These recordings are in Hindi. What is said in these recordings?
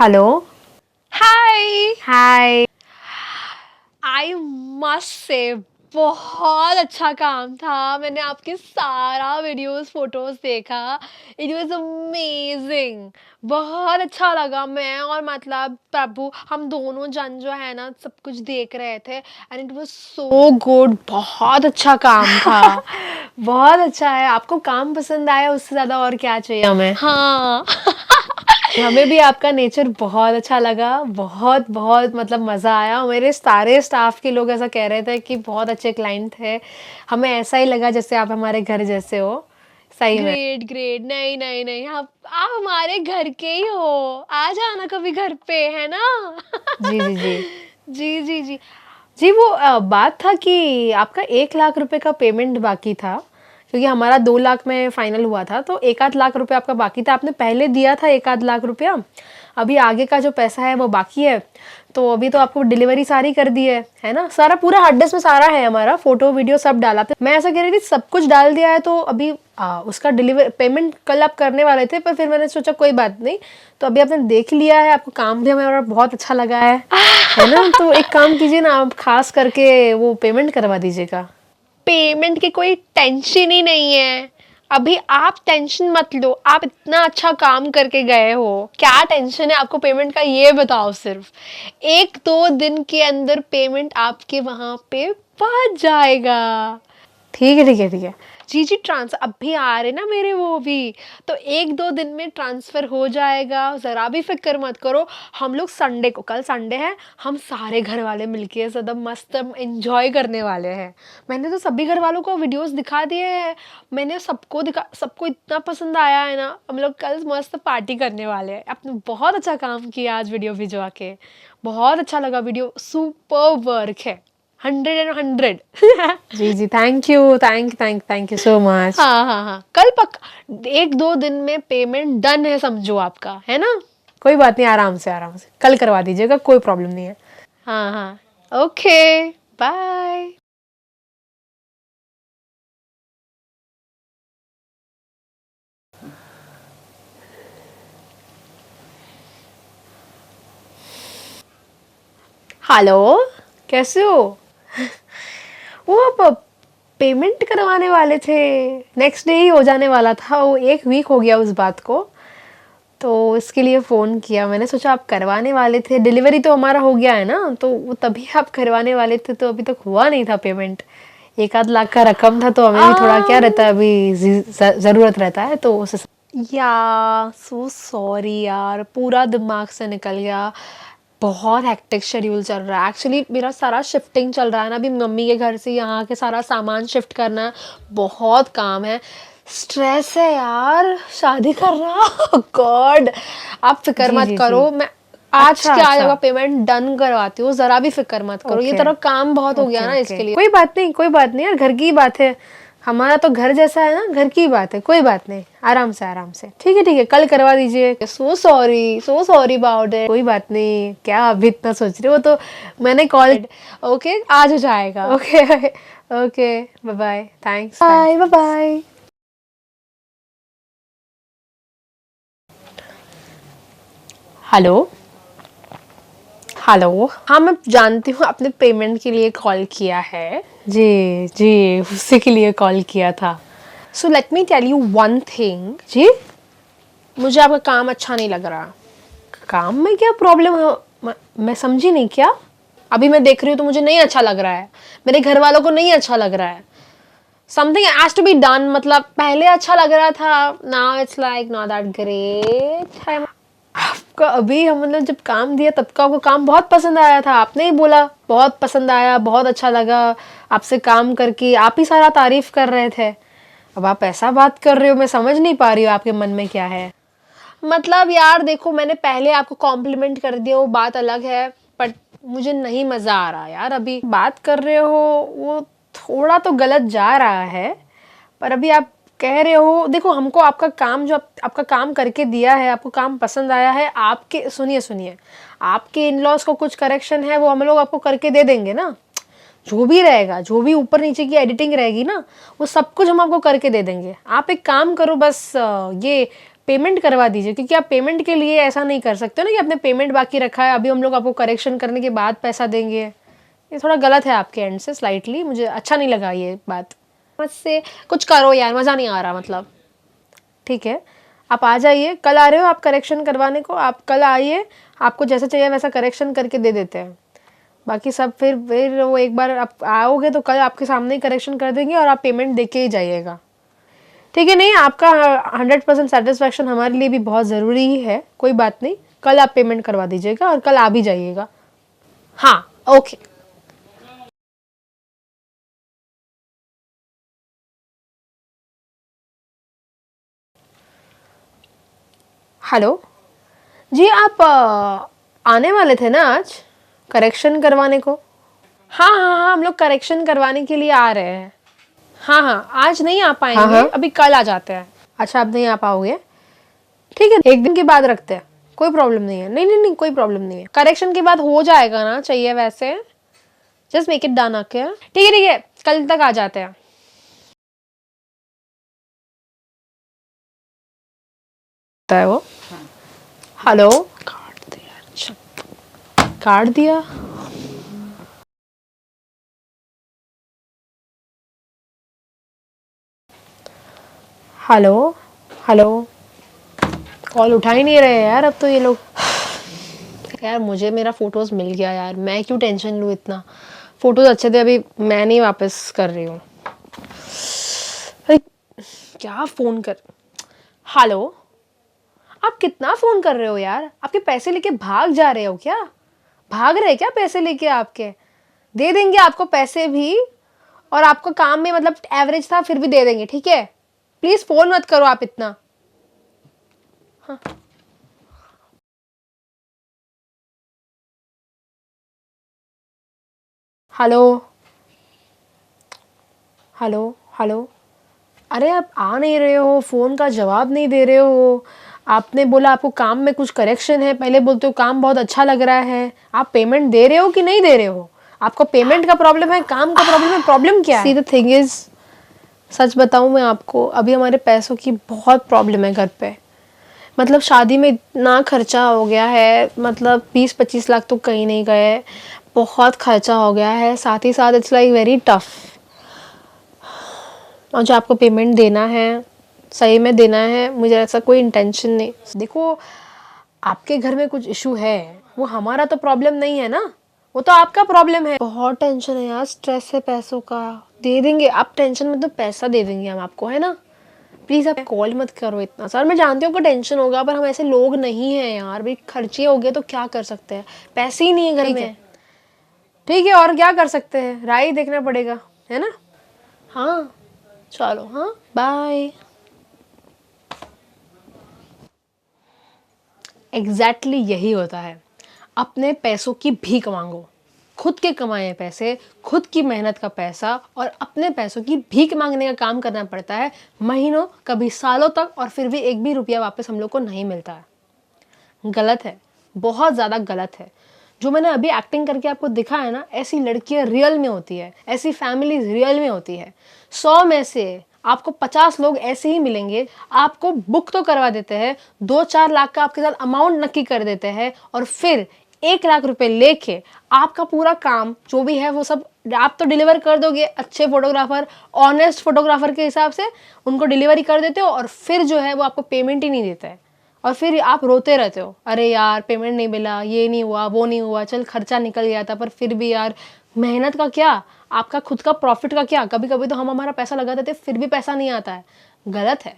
Hello. Hi. Hi. I must say बहुत अच्छा काम था। मैंने आपके सारा वीडियोस फोटोज देखा। It was amazing. बहुत अच्छा लगा। मैं और मतलब प्रभु हम दोनों जन जो है ना सब कुछ देख रहे थे and it was so good. बहुत अच्छा काम था। बहुत अच्छा है, आपको काम पसंद आया, उससे ज्यादा और क्या चाहिए हमें। हाँ। हमें भी आपका नेचर बहुत अच्छा लगा, बहुत बहुत मतलब मज़ा आया। मेरे सारे स्टाफ के लोग ऐसा कह रहे थे कि बहुत अच्छे क्लाइंट थे। हमें ऐसा ही लगा जैसे आप हमारे घर जैसे हो, सही में। Great great. नहीं नहीं नहीं, आप हमारे घर के ही हो। आ जाना कभी घर पे, है ना। जी जी जी। जी जी जी। जी वो बात था कि आपका 1 लाख रुपए का पेमेंट बाकी था, क्योंकि हमारा 2 लाख में फाइनल हुआ था, तो 1 आध लाख रुपए आपका बाकी था। आपने पहले दिया था 1 आध लाख रुपया, अभी आगे का जो पैसा है वो बाकी है। तो अभी तो आपको डिलीवरी सारी कर दी है ना। सारा पूरा हार्ड डिस्क में सारा है, हमारा फोटो वीडियो सब डाला था। मैं ऐसा कह रही थी सब कुछ डाल दिया है, तो अभी उसका डिलीवर पेमेंट कल आप करने वाले थे, पर फिर मैंने सोचा कोई बात नहीं। तो अभी आपने देख लिया है, आपको काम भी हमारा बहुत अच्छा लगा है ना। तो एक काम कीजिए ना, आप खास करके वो पेमेंट करवा दीजिएगा। पेमेंट की कोई टेंशन ही नहीं है। अभी आप टेंशन मत लो। आप इतना अच्छा काम करके गए हो, क्या टेंशन है आपको पेमेंट का, ये बताओ। सिर्फ 1-2 दिन के अंदर पेमेंट आपके वहां पे पहुंच जाएगा। ठीक है ठीक है ठीक है। जी जी, ट्रांसफर अभी आ रहे ना मेरे वो भी, तो 1-2 दिन में ट्रांसफर हो जाएगा। जरा भी फिक्र मत करो। हम लोग संडे को, कल संडे है, हम सारे घर वाले मिलके ज़्यादा मस्त एंजॉय करने वाले हैं। मैंने तो सभी घर वालों को वीडियोस दिखा दिए हैं। मैंने सबको दिखा, सबको इतना पसंद आया है ना। हम लोग कल मस्त पार्टी करने वाले हैं। आपने बहुत अच्छा काम किया आज वीडियो भिजवा के। बहुत अच्छा लगा, वीडियो सुपर वर्क है। 100 जी जी, थैंक यू सो मच। हाँ हाँ हाँ, कल पक्का 1-2 दिन में पेमेंट डन है, समझो आपका, है ना। कोई बात नहीं, आराम से कल करवा दीजिएगा, कोई प्रॉब्लम नहीं है। हाँ हाँ, ओके, बाय। हेलो, कैसे हो? वो आप पेमेंट करवाने वाले थे, नेक्स्ट डे ही हो जाने वाला था, वो 1 वीक हो गया उस बात को। तो इसके लिए फ़ोन किया, मैंने सोचा आप करवाने वाले थे। डिलीवरी तो हमारा हो गया है ना, तो वो तभी आप करवाने वाले थे, तो अभी तक हुआ नहीं था पेमेंट। 1 आध लाख का रकम था, तो हमें भी थोड़ा क्या रहता है, अभी ज़रूरत रहता है, तो उस या सो सॉरी यार, पूरा दिमाग से निकल गया। बहुत हेक्टिक शेड्यूल चल रहा है। एक्चुअली मेरा सारा शिफ्टिंग चल रहा है ना, अभी मम्मी के घर से यहाँ के सारा सामान शिफ्ट करना है। बहुत काम है, स्ट्रेस है यार, शादी कर रहा। गॉड, आप फिक्र जी मत जी जी। करो। मैं आज अच्छा के आज अच्छा। आपका पेमेंट डन करवाती हूँ, जरा भी फिक्र मत करो। ये ओके तरह काम बहुत हो गया ओके ना, ओके, इसके लिए। कोई बात नहीं, कोई बात नहीं यार, घर की बात है। हमारा तो घर जैसा है ना, घर की बात है, कोई बात नहीं, आराम से। ठीक है, कल करवा दीजिए। So sorry about it. कोई बात नहीं, क्या अभी इतना सोच रहे हो, तो मैंने कॉल। ओके, आज हो जाएगा। Okay okay, bye bye, thanks bye thanks. Bye bye. Hello. Hello, हाँ मैं जानती हूँ आपने पेमेंट के लिए कॉल किया है। जी जी, उसी के लिए कॉल किया था। So let me tell you one thing. जी। मुझे आपका काम अच्छा नहीं लग रहा। काम में क्या प्रॉब्लम है? मैं समझी नहीं, क्या? अभी मैं देख रही हूँ तो मुझे नहीं अच्छा लग रहा है। मेरे घर वालों को नहीं अच्छा लग रहा है। Something has to be done. मतलब पहले अच्छा लग रहा था, now it's like not that great. आपका अभी हम मतलब जब काम दिया तब का आपको काम बहुत पसंद आया था, आपने ही बोला बहुत पसंद आया, बहुत अच्छा लगा आपसे काम करके, आप ही सारा तारीफ कर रहे थे। अब आप ऐसा बात कर रहे हो, मैं समझ नहीं पा रही हूँ आपके मन में क्या है। मतलब यार देखो, मैंने पहले आपको कॉम्प्लीमेंट कर दिया, वो बात अलग है, बट मुझे नहीं मजा आ रहा यार। अभी बात कर रहे हो वो थोड़ा तो गलत जा रहा है, पर अभी आप कह रहे हो, देखो हमको आपका काम जो आपका काम करके दिया है, आपको काम पसंद आया है। आपके सुनिए, आपके इन लॉज को कुछ करेक्शन है, वो हम लोग आपको करके दे देंगे ना। जो भी रहेगा, जो भी ऊपर नीचे की एडिटिंग रहेगी ना, वो सब कुछ हम आपको करके दे देंगे। आप एक काम करो, बस ये पेमेंट करवा दीजिए, क्योंकि आप पेमेंट के लिए ऐसा नहीं कर सकते ना कि आपने पेमेंट बाकी रखा है, अभी हम लोग आपको करेक्शन करने के बाद पैसा देंगे। ये थोड़ा गलत है आपके एंड से स्लाइटली, मुझे अच्छा नहीं लगा ये बात। मुझसे कुछ करो यार, मज़ा नहीं आ रहा मतलब। ठीक है, आप आ जाइए, कल आ रहे हो आप करेक्शन करवाने को? आप कल आइए, आपको जैसा चाहिए वैसा करेक्शन करके दे देते हैं। बाकी सब फिर वो एक बार आप आओगे तो कल आपके सामने ही करेक्शन कर देंगे और आप पेमेंट दे के ही जाइएगा। ठीक है, नहीं आपका 100% सेटिस्फैक्शन हमारे लिए भी बहुत ज़रूरी ही है। कोई बात नहीं, कल आप पेमेंट करवा दीजिएगा और कल आ भी जाइएगा। हाँ, ओके। हेलो जी, आप आने वाले थे ना आज करेक्शन करवाने को? हाँ हाँ हाँ, हम लोग करेक्शन करवाने के लिए आ रहे हैं। हाँ हाँ, आज नहीं आ पाएंगे। हाँ। अभी कल आ जाते हैं। अच्छा, आप नहीं आ पाओगे? ठीक है, एक दिन के बाद रखते हैं, कोई प्रॉब्लम नहीं है। नहीं नहीं नहीं, कोई प्रॉब्लम नहीं है, करेक्शन के बाद हो जाएगा ना, चाहिए वैसे। Just make it done. Okay, ठीक है, कल तक आ जाते हैं। है वो। हेलो, काट दिया? अच्छा, काट दिया। हेलो हेलो, कॉल उठा ही नहीं रहे यार अब तो ये लोग। यार मुझे मेरा फोटोज मिल गया यार, मैं क्यों टेंशन लूँ इतना। फोटोज अच्छे थे, अभी मैं नहीं वापस कर रही हूँ। अरे क्या फोन कर। हेलो, आप कितना फोन कर रहे हो यार? आपके पैसे लेके भाग जा रहे हो क्या? भाग रहे क्या पैसे लेके आपके? दे देंगे आपको पैसे भी, और आपको काम में मतलब एवरेज था फिर भी दे देंगे, ठीक है? प्लीज फोन मत करो आप इतना। हाँ। हेलो हेलो हेलो, अरे आप आ नहीं रहे हो, फ़ोन का जवाब नहीं दे रहे हो। आपने बोला आपको काम में कुछ करेक्शन है, पहले बोलते हो काम बहुत अच्छा लग रहा है। आप पेमेंट दे रहे हो कि नहीं दे रहे हो? आपको पेमेंट का प्रॉब्लम है, काम का प्रॉब्लम है, प्रॉब्लम क्या है? सी द थिंग इज, सच बताऊं मैं आपको, अभी हमारे पैसों की बहुत प्रॉब्लम है घर पे। मतलब शादी में इतना खर्चा हो गया है, मतलब 20-25 लाख तो कहीं नहीं गए, बहुत खर्चा हो गया है। साथ ही साथ इट्स लाइक वेरी टफ। और जो आपको पेमेंट देना है, सही में देना है, मुझे ऐसा कोई इंटेंशन नहीं। देखो, आपके घर में कुछ इशू है, वो हमारा तो प्रॉब्लम नहीं है ना, वो तो आपका प्रॉब्लम है। बहुत टेंशन है यार, स्ट्रेस है पैसों का। दे देंगे, आप टेंशन मत लो, पैसा दे देंगे हम आपको, है ना? प्लीज आप कॉल मत करो इतना। सर मैं जानती हूँ कि टेंशन होगा, पर हम ऐसे लोग नहीं हैं यार, भाई खर्चे हो गए तो क्या कर सकते हैं, पैसे ही नहीं है घर में। ठीक है, और क्या कर सकते हैं, राह ही देखना पड़ेगा, है ना? हाँ चलो, हाँ बाय। एग्जैक्टली यही होता है, अपने पैसों की भीख मांगो। खुद के कमाए पैसे, खुद की मेहनत का पैसा, और अपने पैसों की भीख मांगने का काम करना पड़ता है महीनों, कभी सालों तक, और फिर भी एक भी रुपया वापस हम लोग को नहीं मिलता है। गलत है, बहुत ज़्यादा गलत है। जो मैंने अभी एक्टिंग करके आपको दिखा है ना, ऐसी लड़कियां रियल में होती है, ऐसी फैमिलीज रियल में होती है। 100 में से आपको 50 लोग ऐसे ही मिलेंगे, आपको बुक तो करवा देते हैं, 2-4 लाख का आपके साथ अमाउंट नक्की कर देते हैं, और फिर 1 लाख रुपए लेके आपका पूरा काम जो भी है वो सब आप तो डिलीवर कर दोगे, अच्छे फोटोग्राफर, ऑनेस्ट फोटोग्राफर के हिसाब से उनको डिलीवरी कर देते हो, और फिर जो है वो आपको पेमेंट ही नहीं देता है। और फिर आप रोते रहते हो, अरे यार पेमेंट नहीं मिला, ये नहीं हुआ, वो नहीं हुआ, चल खर्चा निकल गया था, पर फिर भी यार मेहनत का क्या, आपका खुद का प्रॉफिट का क्या? कभी कभी तो हम हमारा पैसा लगा देते फिर भी पैसा नहीं आता है। गलत है,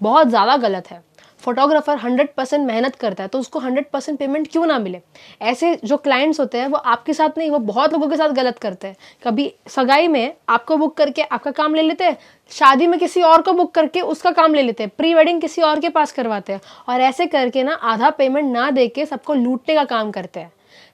बहुत ज़्यादा गलत है। फोटोग्राफर 100% मेहनत करता है तो उसको 100% पेमेंट क्यों ना मिले? ऐसे जो क्लाइंट्स होते हैं वो आपके साथ नहीं, वो बहुत लोगों के साथ गलत करते हैं। कभी सगाई में आपको बुक करके आपका काम ले लेते हैं, शादी में किसी और को बुक करके उसका काम ले लेते हैं, प्री वेडिंग किसी और के पास करवाते हैं, और ऐसे करके ना आधा पेमेंट ना दे के सबको लूटने का काम करते हैं।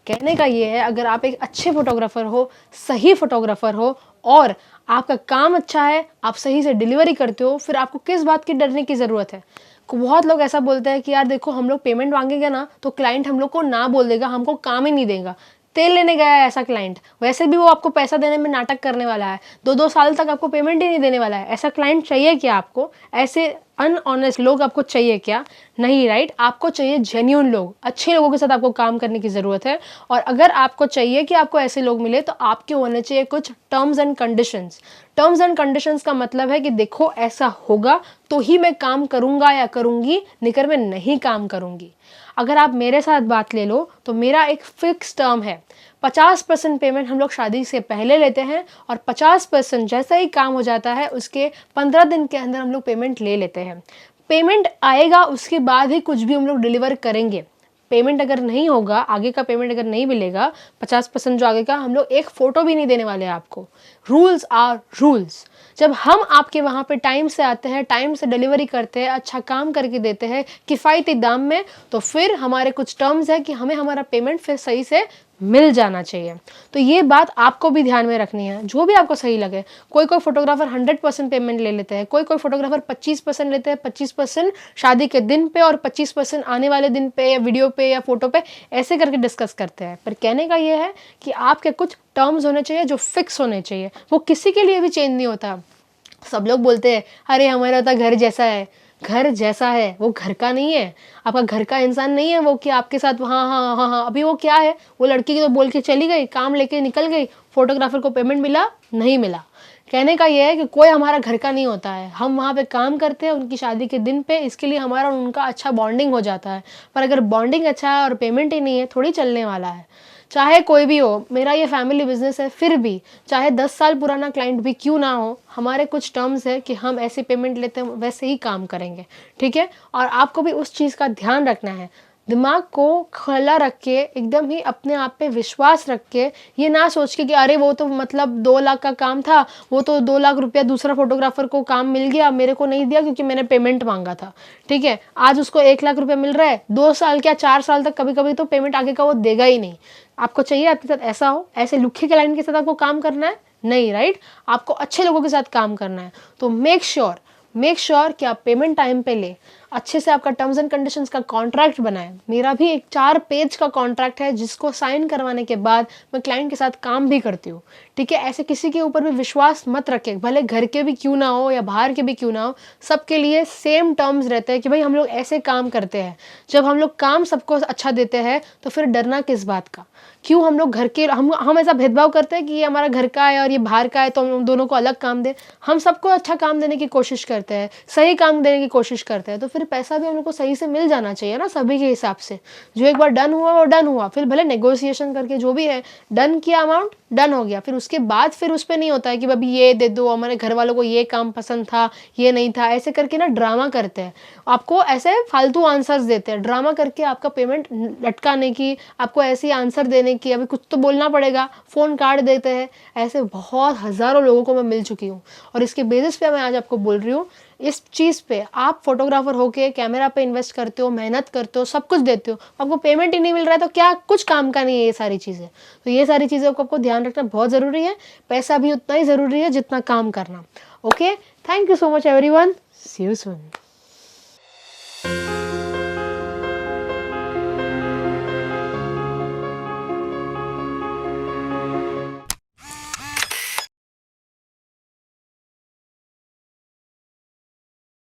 कहने का ये है, अगर आप एक अच्छे फोटोग्राफर हो, सही फोटोग्राफर हो, और आपका काम अच्छा है, आप सही से डिलीवरी करते हो, फिर आपको किस बात की डरने की ज़रूरत है? बहुत लोग ऐसा बोलते हैं कि यार देखो हम लोग पेमेंट मांगेंगे ना तो क्लाइंट हम लोग को ना बोल देगा, हमको काम ही नहीं देगा। तेल लेने गया है ऐसा क्लाइंट, वैसे भी वो आपको पैसा देने में नाटक करने वाला है, 2-2 साल तक आपको पेमेंट ही नहीं देने वाला है। ऐसा क्लाइंट चाहिए क्या आपको? ऐसे अनऑनेस्ट लोग आपको चाहिए क्या? नहीं, राइट? आपको चाहिए जेन्युइन लोग, अच्छे लोगों के साथ आपको काम करने की ज़रूरत है। और अगर आपको चाहिए कि आपको ऐसे लोग मिले तो आपके होने चाहिए कुछ terms and conditions. Terms and conditions का मतलब है कि देखो ऐसा होगा तो ही मैं काम करूँगा या करूँगी, निकर मैं नहीं काम करूँगी। अगर आप मेरे साथ बात ले लो तो मेरा एक फिक्स टर्म है, 50% पेमेंट हम लोग शादी से पहले लेते हैं और 50% जैसा ही काम हो जाता है उसके 15 दिन के अंदर हम लोग पेमेंट ले लेते हैं। पेमेंट आएगा उसके बाद ही कुछ भी हम लोग डिलीवर करेंगे। पेमेंट अगर नहीं होगा, आगे का पेमेंट अगर नहीं मिलेगा, 50% जो आगे का, हम लोग एक फ़ोटो भी नहीं देने वाले हैं आपको। Rules are rules. जब हम आपके वहाँ पे टाइम से आते हैं, टाइम से डिलीवरी करते हैं, अच्छा काम करके देते हैं किफ़ायती दाम में, तो फिर हमारे कुछ टर्म्स है कि हमें हमारा पेमेंट फिर सही से मिल जाना चाहिए। तो ये बात आपको भी ध्यान में रखनी है, जो भी आपको सही लगे। कोई कोई फोटोग्राफर 100% पेमेंट ले लेते हैं, कोई कोई फोटोग्राफर 25% लेते हैं, 25% शादी के दिन पे और 25% आने वाले दिन पे या वीडियो पे या फोटो पे, ऐसे करके डिस्कस करते हैं। पर कहने का ये है कि आपके कुछ टर्म्स होने चाहिए जो फिक्स होने चाहिए, वो किसी के लिए भी चेंज नहीं होता। सब लोग बोलते हैं अरे हमारा तो घर जैसा है। घर जैसा है वो घर का नहीं है, आपका घर का इंसान नहीं है वो कि आपके साथ हाँ हाँ हाँ हाँ। अभी वो क्या है, वो लड़की की तो बोल के चली गई, काम लेके निकल गई, फोटोग्राफर को पेमेंट मिला नहीं मिला। कहने का ये है कि कोई हमारा घर का नहीं होता है, हम वहाँ पे काम करते हैं उनकी शादी के दिन पे, इसके लिए हमारा और उनका अच्छा बॉन्डिंग हो जाता है। पर अगर बॉन्डिंग अच्छा है और पेमेंट ही नहीं है, थोड़ी चलने वाला है। चाहे कोई भी हो, मेरा ये फैमिली बिजनेस है, फिर भी चाहे 10 साल पुराना क्लाइंट भी क्यों ना हो, हमारे कुछ टर्म्स है कि हम ऐसे पेमेंट लेते हैं, वैसे ही काम करेंगे, ठीक है? और आपको भी उस चीज़ का ध्यान रखना है। दिमाग को खुला रख के, एकदम ही अपने आप पे विश्वास रख के, ये ना सोच के कि अरे वो तो मतलब 2 लाख का काम था, वो तो 2 लाख रुपया दूसरा फोटोग्राफर को काम मिल गया, मेरे को नहीं दिया क्योंकि मैंने पेमेंट मांगा था, ठीक है? आज उसको 1 लाख रुपया मिल रहा है, 2 साल क्या 4 साल तक कभी कभी तो पेमेंट आगे का वो देगा ही नहीं। आपको चाहिए आपके साथ ऐसा हो? ऐसे लुखे क्लाइंट के साथ आपको काम करना है? नहीं, राइट? आपको अच्छे लोगों के साथ काम करना है। तो मेक श्योर कि आप पेमेंट टाइम पे ले, अच्छे से आपका टर्म्स एंड कंडीशंस का कॉन्ट्रैक्ट बनाएं। मेरा भी एक 4 पेज का कॉन्ट्रैक्ट है जिसको साइन करवाने के बाद मैं क्लाइंट के साथ काम भी करती हूँ, ठीक है? ऐसे किसी के ऊपर भी विश्वास मत रखें, भले घर के भी क्यों ना हो या बाहर के भी क्यों ना हो, सबके लिए सेम टर्म्स रहते हैं कि भाई हम लोग ऐसे काम करते हैं। जब हम लोग काम सबको अच्छा देते हैं तो फिर डरना किस बात का? क्यों हम लोग घर के हम ऐसा भेदभाव करते हैं कि ये हमारा घर का है और ये बाहर का है तो हम दोनों को अलग काम दें? हम सबको अच्छा काम देने की कोशिश करते हैं, सही काम देने की कोशिश करते हैं, तो फिर पैसा भी हम लोग को सही से मिल जाना चाहिए ना, सभी के हिसाब से। जो एक बार डन हुआ वो डन हुआ, फिर भले नेगोशिएशन करके जो भी है डन किया, अमाउंट डन हो गया, फिर उसके बाद फिर उस पर नहीं होता है कि भाई ये दे दो, हमारे घर वालों को ये काम पसंद था, ये नहीं था, ऐसे करके ना ड्रामा करते हैं, आपको ऐसे फालतू आंसर्स देते हैं, ड्रामा करके आपका पेमेंट लटकाने की, आपको ऐसे ही आंसर देने की, अभी कुछ तो बोलना पड़ेगा, फ़ोन काट देते हैं। ऐसे बहुत हज़ारों लोगों को मैं मिल चुकी हूँ और इसके बेसिस पे मैं आज आपको बोल रही हूँ। इस चीज़ पे आप फोटोग्राफर होके कैमरा पे इन्वेस्ट करते हो, मेहनत करते हो, सब कुछ देते हो, आपको पेमेंट ही नहीं मिल रहा है तो क्या कुछ काम का नहीं है ये सारी चीज़ें? तो ये सारी चीज़ों को आपको ध्यान रखना बहुत ज़रूरी है। पैसा भी उतना ही ज़रूरी है जितना काम करना। Okay, thank you so much everyone, see you soon.